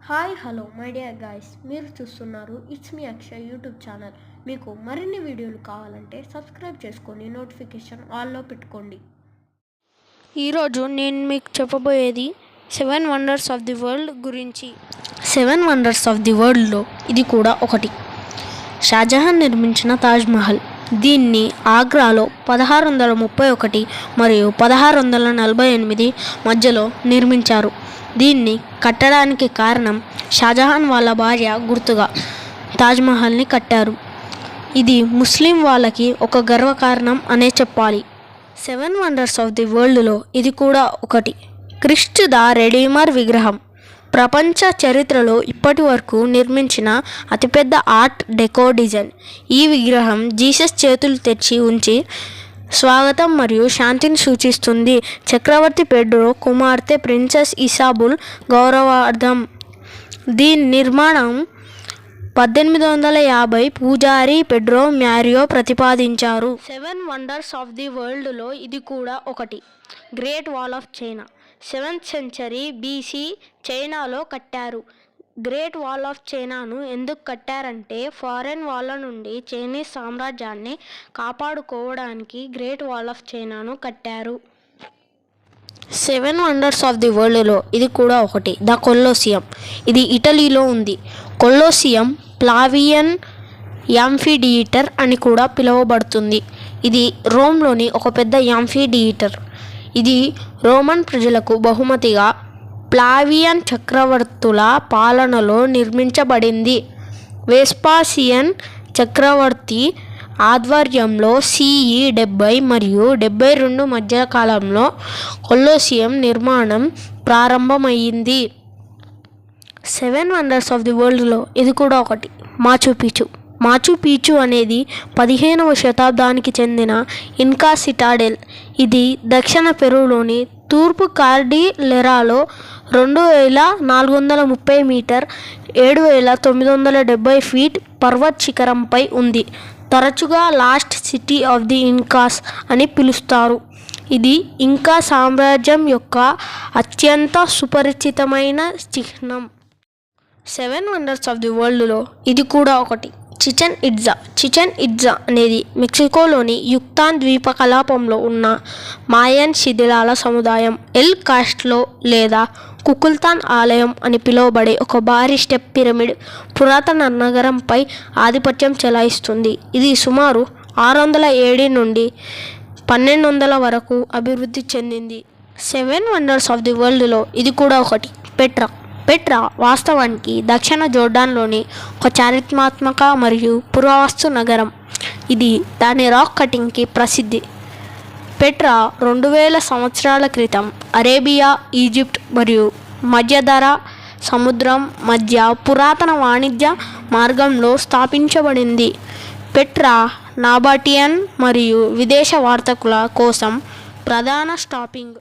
Hi hello my dear guys, మీరు చూస్తున్నారు it's me Akshay YouTube channel. మీకు మరిన్ని వీడియోలు కావాలంటే సబ్స్క్రైబ్ చేసుకొని నోటిఫికేషన్ ఆల్లో పెట్టుకోండి. ఈరోజు నేను మీకు చెప్పబోయేది 7 వండర్స్ ఆఫ్ ది వరల్డ్ గురించి. 7 వండర్స్ ఆఫ్ ది వరల్డ్లో ఇది కూడా ఒకటి. షాజహాన్ నిర్మించిన తాజ్మహల్. దీన్ని ఆగ్రాలో 1631 మరియు 1648 మధ్యలో నిర్మించారు. దీన్ని కట్టడానికి కారణం షాజహాన్ వాళ్ళ భార్య గుర్తుగా తాజ్మహల్ని కట్టారు. ఇది ముస్లిం వాళ్ళకి ఒక గర్వకారణం అనే చెప్పాలి. 7 వండర్స్ ఆఫ్ ది వరల్డ్లో ఇది కూడా ఒకటి. క్రిస్ట్ ద రెడీమర్ విగ్రహం. ప్రపంచ చరిత్రలో ఇప్పటి వరకు నిర్మించిన అతిపెద్ద ఆర్ట్ డెకో డిజైన్. ఈ విగ్రహం జీసస్ చేతులు తెచ్చి ఉంచి స్వాగతం మరియు శాంతిని సూచిస్తుంది. చక్రవర్తి పెడ్రో కుమార్తె ప్రిన్సెస్ ఇసాబుల్ గౌరవార్థం. దీని నిర్మాణం 1850 పూజారి పెడ్రో మ్యారియో ప్రతిపాదించారు. 7 వండర్స్ ఆఫ్ ది వరల్డ్లో ఇది కూడా ఒకటి. Great wall of China. 7th century BC చైనాలో కట్టారు. గ్రేట్ వాల్ ఆఫ్ చైనాను ఎందుకు కట్టారంటే ఫారెన్ వాళ్ళ నుండి చైనీస్ సామ్రాజ్యాన్ని కాపాడుకోవడానికి గ్రేట్ వాల్ ఆఫ్ చైనాను కట్టారు. 7 వండర్స్ ఆఫ్ ది వరల్డ్లో ఇది కూడా ఒకటి. ద కొల్లోసియం. ఇది ఇటలీలో ఉంది. కొల్లోసియం ఫ్లావియన్ యాంఫిథియేటర్ అని కూడా పిలువబడుతుంది. ఇది రోమ్లోని ఒక పెద్ద యాంఫిథియేటర్. ఇది రోమన్ ప్రజలకు బహుమతిగా ఫ్లావియన్ చక్రవర్తుల పాలనలో నిర్మించబడింది. వెస్పాసియన్ చక్రవర్తి ఆధ్వర్యంలో CE 70 మరియు 72 మధ్య కాలంలో కొల్లోసియం నిర్మాణం ప్రారంభమైంది. 7 వండర్స్ ఆఫ్ ది వరల్డ్లో ఇది కూడా ఒకటి. Machu Picchu. మాచు పిచ్చు అనేది 15వ శతాబ్దానికి చెందిన ఇన్కా సిటాడెల్. ఇది దక్షిణ పెరూలోని తూర్పు కార్డిలెరాలో 2430 మీటర్ 7970 ఫీట్ పర్వత శిఖరంపై ఉంది. తరచుగా last city of the in case అని పిలుస్తారు. ఇది ఇంకా సామ్రాజ్యం యొక్క అత్యంత సుపరిచితమైన చిహ్నం. 7 వండర్స్ ఆఫ్ ది వరల్డ్లో ఇది కూడా ఒకటి. Chichen Itza. చిచెన్ ఇట్జా అనేది మెక్సికోలోని యుక్తాన్ ద్వీపకలాపంలో ఉన్న మాయన్ శిథిలాల సముదాయం. ఎల్ కాస్ట్లో లేదా కుకుల్తాన్ ఆలయం అని పిలువబడే ఒక భారీ స్టెప్ పిరమిడ్ పురాతన నగరంపై ఆధిపత్యం చెలాయిస్తుంది. ఇది సుమారు 600 AD నుండి 1200 వరకు అభివృద్ధి చెందింది. 7 వండర్స్ ఆఫ్ ది వరల్డ్లో ఇది కూడా ఒకటి. పెట్రా వాస్తవానికి దక్షిణ జోర్డాన్లోని ఒక చారిత్రాత్మక మరియు పురావస్తు నగరం. ఇది దాని రాక్ కటింగ్కి ప్రసిద్ధి. పెట్రా 2000 సంవత్సరాల క్రితం అరేబియా, ఈజిప్ట్ మరియు మధ్యధరా సముద్రం మధ్య పురాతన వాణిజ్య మార్గంలో స్థాపించబడింది. పెట్రా నాబాటియన్ మరియు విదేశ వర్తకుల కోసం ప్రధాన స్టాపింగ్.